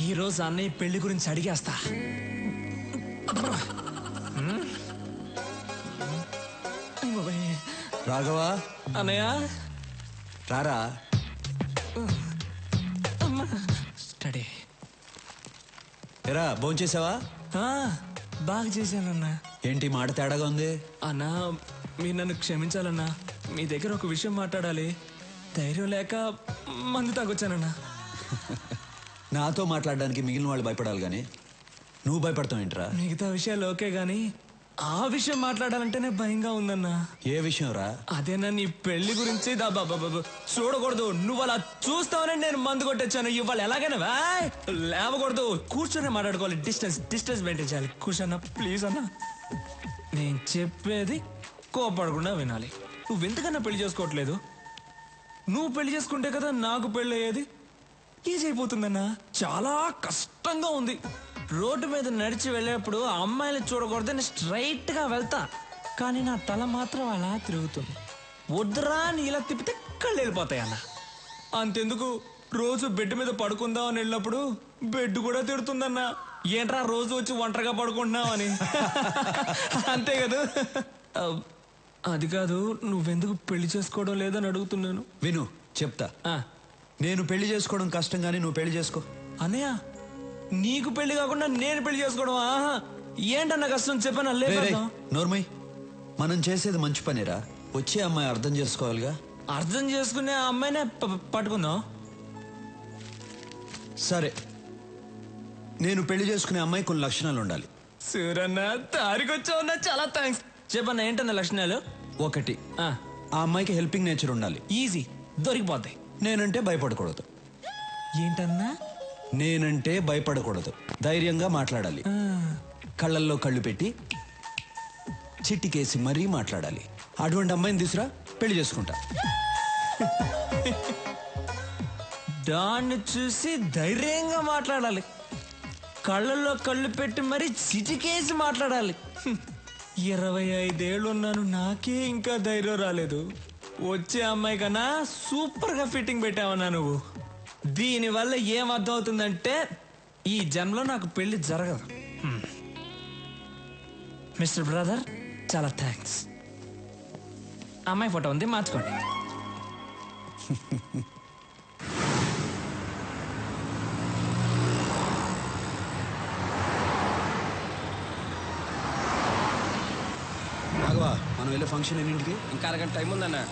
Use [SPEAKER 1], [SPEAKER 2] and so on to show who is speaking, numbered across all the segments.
[SPEAKER 1] ఈ రోజు అన్నయ్య పెళ్లి గురించి అడిగేస్తా.
[SPEAKER 2] రాఘవా
[SPEAKER 1] అన్నయ్య
[SPEAKER 2] రారా.
[SPEAKER 1] స్టడీ
[SPEAKER 2] ఎరా భోంచేసావా?
[SPEAKER 1] బాగా చేశానన్నా.
[SPEAKER 2] ఏంటి మాట తేడాగా ఉంది?
[SPEAKER 1] అన్నా మీరు నన్ను క్షమించాలన్నా. మీ దగ్గర ఒక విషయం మాట్లాడాలి. ధైర్యం లేక మందు తాగొచ్చానన్నా.
[SPEAKER 2] నాతో మాట్లాడడానికి మిగిలిన వాళ్ళు భయపడాలి గాని నువ్వు భయపడతావు ఏంట్రా?
[SPEAKER 1] మిగతా విషయాలు ఓకే గాని ఆ విషయం మాట్లాడాలంటేనే భయంగా ఉందన్నా.
[SPEAKER 2] ఏ విషయం రా?
[SPEAKER 1] అదేనా నీ పెళ్లి గురించి. చూడకూడదు. నువ్వు అలా చూస్తావని నేను మందు కొట్టొచ్చాను. ఇవాళ ఎలాగైనా లేవకూడదు. కూర్చొని మాట్లాడుకోవాలి. డిస్టెన్స్ మెయింటైన్ చేయాలి. కూర్చోన్నా ప్లీజ్ అన్నా. నేను చెప్పేది కోపడకుండా వినాలి. నువ్వు ఎంతకన్నా పెళ్లి చేసుకోవట్లేదు? నువ్వు పెళ్లి చేసుకుంటే కదా నాకు పెళ్లి అయ్యేది. ఈజీ అయిపోతుందన్నా. చాలా కష్టంగా ఉంది. రోడ్డు మీద నడిచి వెళ్ళేటప్పుడు అమ్మాయిలు చూడకూడదని స్ట్రైట్ గా వెళ్తా. కానీ నా తల మాత్రం అలా తిరుగుతుంది. వద్దురా అని ఇలా తిప్పితే కళ్ళు వెళ్ళిపోతాయి అన్న. అంతెందుకు రోజు బెడ్ మీద పడుకుందాం అని వెళ్ళినప్పుడు బెడ్ కూడా తిడుతుందన్నా. ఏంట్రా రోజు వచ్చి ఒంటరిగా పడుకుంటున్నావు అని. అంతే కదా. అది కాదు, నువ్వెందుకు పెళ్లి చేసుకోవడం లేదని అడుగుతున్నాను.
[SPEAKER 2] విను చెప్తా. నేను పెళ్లి చేసుకోవడం కష్టం గానీ నువ్వు పెళ్లి చేసుకో.
[SPEAKER 1] అన్నయ్య నీకు పెళ్లి కాకుండా నేను పెళ్లి చేసుకోవడం ఏంటన్న కష్టం చెప్పనా? లేదు
[SPEAKER 2] నోర్మయ్, మనం చేసేది మంచి పనిరా. వచ్చే అమ్మాయి అర్థం చేసుకోవాలిగా.
[SPEAKER 1] అర్థం చేసుకునే అమ్మాయినే పట్టుకుందాం.
[SPEAKER 2] సరే, నేను పెళ్లి చేసుకునే అమ్మాయి కొన్ని లక్షణాలు ఉండాలి.
[SPEAKER 1] సూరన్న తారికొచ్చావున్నా, చాలా థ్యాంక్స్. చెప్పన్నా ఏంటన్న లక్షణాలు?
[SPEAKER 2] ఒకటి, ఆ అమ్మాయికి హెల్పింగ్ నేచర్ ఉండాలి.
[SPEAKER 1] ఈజీ, దొరికిపోతాయి.
[SPEAKER 2] నేనంటే భయపడకూడదు.
[SPEAKER 1] ఏంటన్నా?
[SPEAKER 2] నేనంటే భయపడకూడదు. ధైర్యంగా మాట్లాడాలి. కళ్ళల్లో కళ్ళు పెట్టి చిట్టికేసి మరీ మాట్లాడాలి. అటువంటి అమ్మాయిని తీసురా, పెళ్లి చేసుకుంటా.
[SPEAKER 1] దాన్ని చూసి ధైర్యంగా మాట్లాడాలి. కళ్ళల్లో కళ్ళు పెట్టి మరీ చిటికేసి మాట్లాడాలి. 25 ఏళ్ళున్నాను, నాకే ఇంకా ధైర్యం రాలేదు. వచ్చే అమ్మాయి కన్నా సూపర్ గా ఫిట్టింగ్ పెట్టావన్నా నువ్వు. దీనివల్ల ఏం అర్థం అవుతుందంటే ఈ జన్మలో నాకు పెళ్లి జరగదు. మిస్టర్ బ్రదర్, చాలా థ్యాంక్స్. అమ్మాయి ఫోటో ఉంది, మార్చుకోండి.
[SPEAKER 2] రాఘవా, మనం వెళ్ళే ఫంక్షన్ ఎన్నింటికి?
[SPEAKER 3] ఇంకా అరగంట టైం ఉందన్నా.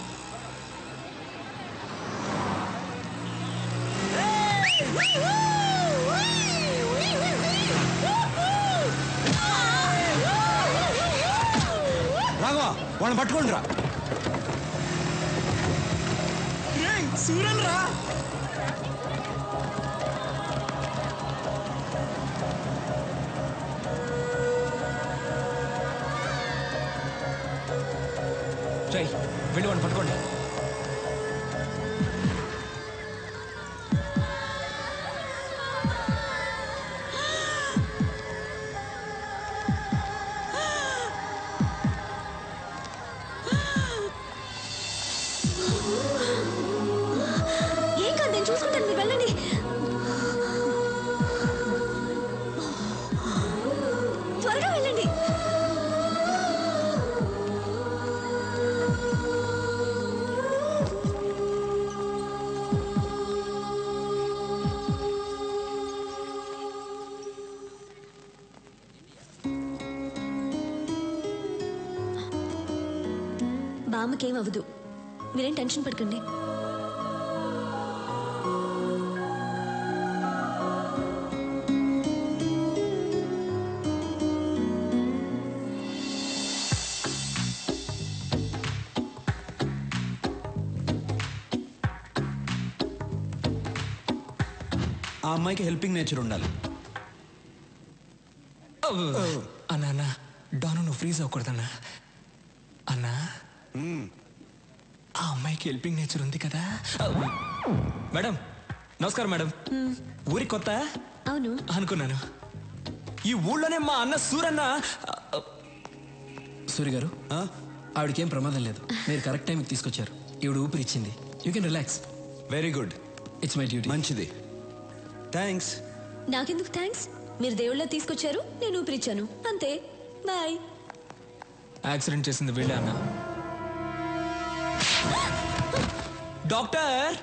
[SPEAKER 2] రాఘవా, వాళ్ళని పట్టుకోండి రా.
[SPEAKER 1] సూరన్ రా. వెళ్ళి వాడిని పట్టుకోండి.
[SPEAKER 4] ఏం కాదు, నేను చూసుకుంటాను, మీరు వెళ్ళండి. త్వరగా వెళ్ళండి. బామ్మకేం అవ్వదు, మీరేం టెన్షన్ పడకండి.
[SPEAKER 2] ఆ అమ్మాయికి హెల్పింగ్ నేచర్ ఉండాలి.
[SPEAKER 1] అన్నా డాను నువ్వు ఫ్రీజ్ అవ్వకూడదన్నా. అన్నా, ఆ అమ్మాయికి హెల్పింగ్ నేచర్ ఉంది కదా. మేడం నమస్కారం. మేడం ఊరి కొత్త?
[SPEAKER 4] అవును
[SPEAKER 1] అనుకున్నాను. ఈ ఊళ్ళోనే మా అన్న సూరన్న.
[SPEAKER 3] సూర్య గారు, ఆవిడకేం ప్రమాదం లేదు. మీరు కరెక్ట్ టైంకి తీసుకొచ్చారు. ఈవిడ ఊపిరి ఇచ్చింది. You can relax.
[SPEAKER 2] Very good.
[SPEAKER 3] It's my duty.
[SPEAKER 2] మంచిది, థ్యాంక్స్.
[SPEAKER 4] నాకెందుకు థ్యాంక్స్? మీరు దేవుళ్ళ తీసుకొచ్చారు, నేను ఊపిరిచ్చాను, అంతే. బాయ్.
[SPEAKER 1] యాక్సిడెంట్ చేసింది వీళ్ళే అన్న. డాక్టర్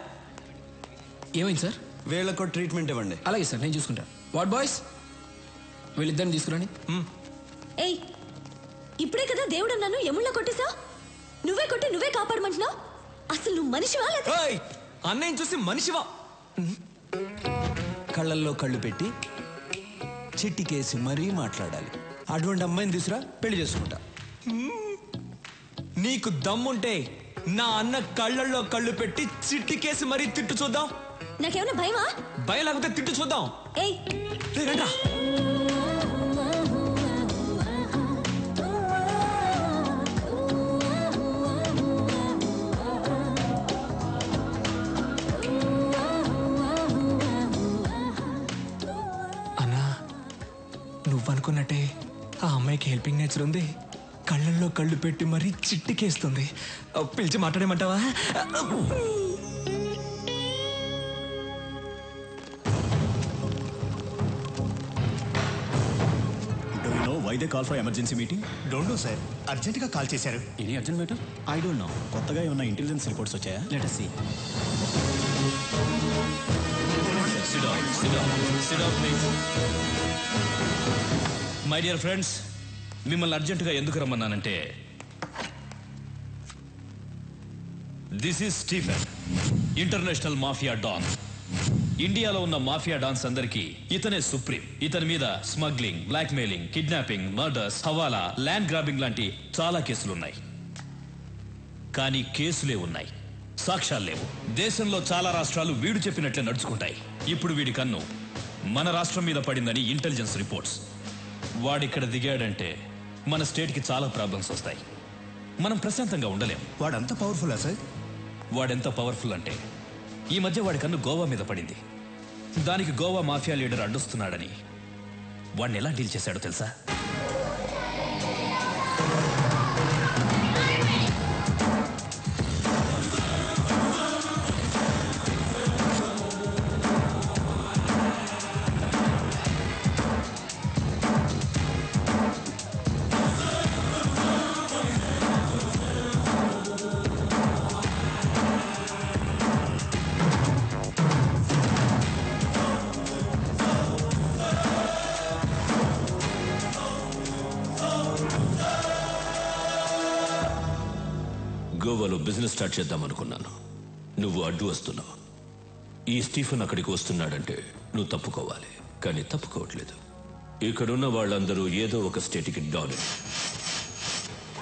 [SPEAKER 3] ఏమైంది సార్?
[SPEAKER 2] వీళ్ళకు ట్రీట్మెంట్ ఇవ్వండి.
[SPEAKER 3] అలాగే సార్, నేను చూసుకుంటా. వాట్ బాయ్స్, వీళ్ళిద్దరిని తీసుకురండి.
[SPEAKER 4] ఏయ్, ఇప్పుడే కదా దేవుడు అన్నాను, ఎముళ్ళ కొట్టేసా? నువ్వే కొట్టి నువ్వే కాపాడమంటున్నావు. అసలు నువ్వు మనిషివా లేదా?
[SPEAKER 1] ఏయ్, అన్నయ్యని చూసి మనిషివా?
[SPEAKER 2] కళ్ళల్లో కళ్ళు పెట్టి చిట్టికేసి మరీ మాట్లాడాలి. అటువంటి అమ్మాయిని తీసురా, పెళ్లి చేసుకుంటా.
[SPEAKER 1] నీకు దమ్ముంటే నా అన్న కళ్ళల్లో కళ్ళు పెట్టి చిట్టికేసి మరీ తిట్టు చూద్దాం.
[SPEAKER 4] నాకేమైనా భయమా?
[SPEAKER 1] భయం లేకపోతే తిట్టు చూద్దాం.
[SPEAKER 4] ఏయ్,
[SPEAKER 1] రండ్రా. అన్నా, నువ్వనుకున్నట్టే ఆ అమ్మాయికి హెల్పింగ్ నేచర్ ఉంది. కళ్ళల్లో కళ్ళు పెట్టి మరీ చిట్టికేస్తుంది. పిలిచి మాట్లాడేమంటావా?
[SPEAKER 5] Why they call for emergency meeting?
[SPEAKER 6] Don't know sir, అర్జెంటుగా కాల్ చేశారు.
[SPEAKER 5] Any urgent matter? I don't know. కొత్తగా ఏమైనా ఇంటెలిజెన్స్ రిపోర్ట్స్ వచ్చాయా? Let us see.
[SPEAKER 7] Sit down, please. My dear friends, మిమ్మల్ని అర్జెంటుగా ఎందుకు రమ్మన్నానంటే, this is Stephen, international mafia don. ఇండియాలో ఉన్న మాఫియా డాన్స్ అందరికీ ఇతనే సుప్రీం. ఇతని మీద smuggling, blackmailing, kidnapping, murders, hawala, land grabbing లాంటి చాలా కేసులున్నాయి. కానీ కేసులే ఉన్నాయి, సాక్ష్యాలు లేవు. దేశంలో చాలా రాష్ట్రాలు వీడు చెప్పినట్లే నడుచుకుంటాయి. ఇప్పుడు వీడి కన్ను మన రాష్ట్రం మీద పడిందని ఇంటెలిజెన్స్ రిపోర్ట్స్. వాడిక్కడ దిగాడంటే మన స్టేట్కి చాలా ప్రాబ్లమ్స్ వస్తాయి. మనం ప్రశాంతంగా ఉండలేం.
[SPEAKER 6] వాడంత పవర్ఫుల్లా సార్?
[SPEAKER 7] వాడెంత పవర్ఫుల్ అంటే, ఈ మధ్య వాడి కన్ను గోవా మీద పడింది. దానికి గోవా మాఫియా లీడర్ అడ్డొస్తున్నాడని వాడిని ఎలా డీల్ చేశాడో తెలుసా? గోవాలో బిజినెస్ స్టార్ట్ చేద్దాం అనుకున్నాను. నువ్వు అడ్డు వస్తున్నావు. ఈ స్టీఫెన్ అక్కడికి వస్తున్నాడంటే నువ్వు తప్పుకోవాలి. కానీ తప్పుకోవట్లేదు. ఇక్కడున్న వాళ్ళందరూ ఏదో ఒక స్టేట్కి డాన్,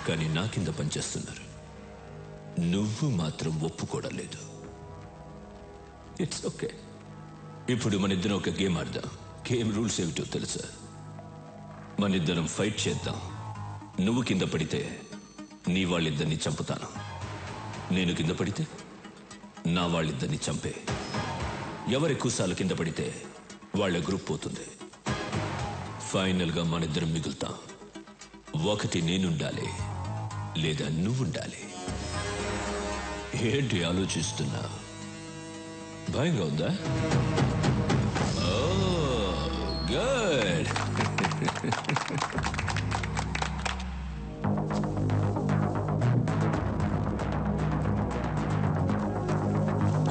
[SPEAKER 7] కానీ నా కింద పనిచేస్తున్నారు. నువ్వు మాత్రం ఒప్పుకోవడం లేదు. It's okay. ఇప్పుడు మన ఇద్దరం ఒక గేమ్ ఆడదాం. గేమ్ రూల్స్ ఏమిటో తెలుసా? మన ఇద్దరం ఫైట్ చేద్దాం. నువ్వు కింద పడితే నీ వాళ్ళిద్దరిని చంపుతాను. నేను కింద పడితే నా వాళ్ళిద్దరిని చంపే. ఎవరి కుసాలు కింద పడితే వాళ్ళ గ్రూప్ పోతుంది. ఫైనల్గా మనిద్దరం మిగులుతాం. ఒకటి నేనుండాలి, లేదా నువ్వుండాలి. ఏంటి ఆలోచిస్తున్నా? భయంగా ఉందా? Oh good.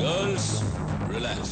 [SPEAKER 7] Girls, relax.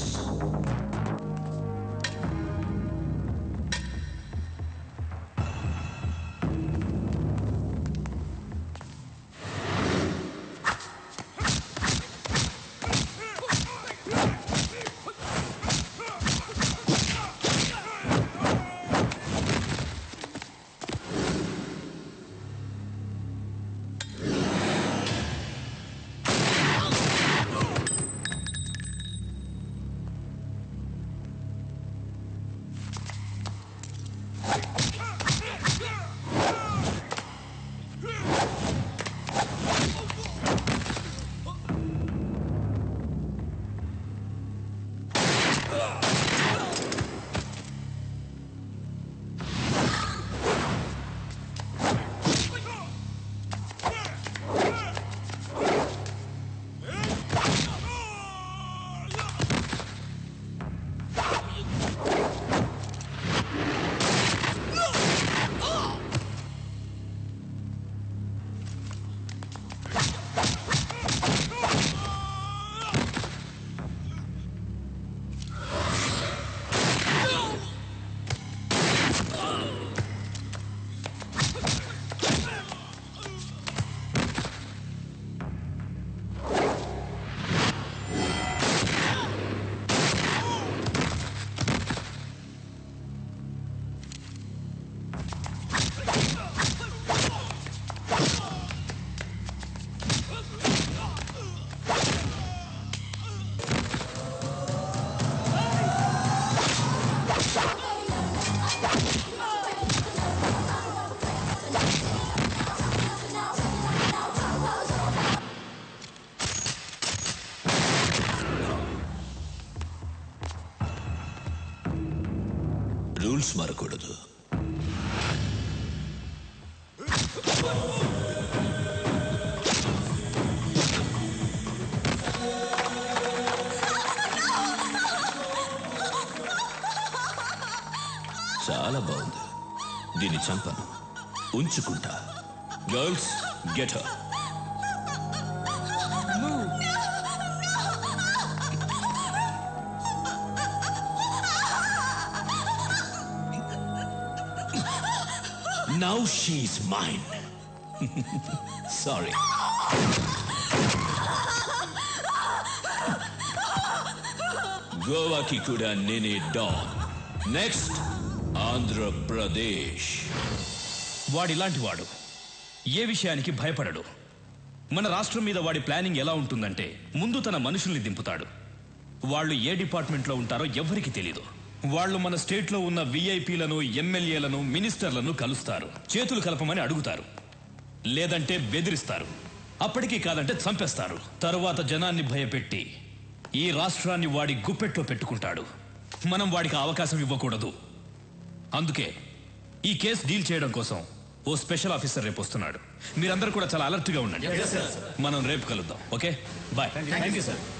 [SPEAKER 8] Rules మారకూడదు. చాలా బాగుంది. దీన్ని చంపను, ఉంచుకుంటా. Girls, get her. Now she's mine. Sorry. గోవాకి కూడా నేనే డాన్. నెక్స్ట్ ఆంధ్రప్రదేశ్.
[SPEAKER 7] వాడిలాంటి వాడు ఏ విషయానికి భయపడడు. మన రాష్ట్రం మీద వాడి ప్లానింగ్ ఎలా ఉంటుందంటే, ముందు తన మనుషుల్ని దింపుతాడు. వాళ్ళు ఏ డిపార్ట్మెంట్లో ఉంటారో ఎవ్వరికి తెలీదు. వాళ్ళు మన స్టేట్లో ఉన్న విఐపీలను, ఎమ్మెల్యేలను, మినిస్టర్లను కలుస్తారు. చేతులు కలపమని అడుగుతారు, లేదంటే బెదిరిస్తారు. అప్పటికీ కాదంటే చంపేస్తారు. తరువాత జనాన్ని భయపెట్టి ఈ రాష్ట్రాన్ని వాడి గుప్పెట్లో పెట్టుకుంటాడు. మనం వాడికి అవకాశం ఇవ్వకూడదు. అందుకే ఈ కేసు డీల్ చేయడం కోసం ఓ స్పెషల్ ఆఫీసర్ రేపు వస్తున్నాడు. మీరందరూ కూడా చాలా అలర్ట్ గా ఉండండి. మనం రేపు కలుద్దాం. Okay, bye.
[SPEAKER 1] Thank you sir.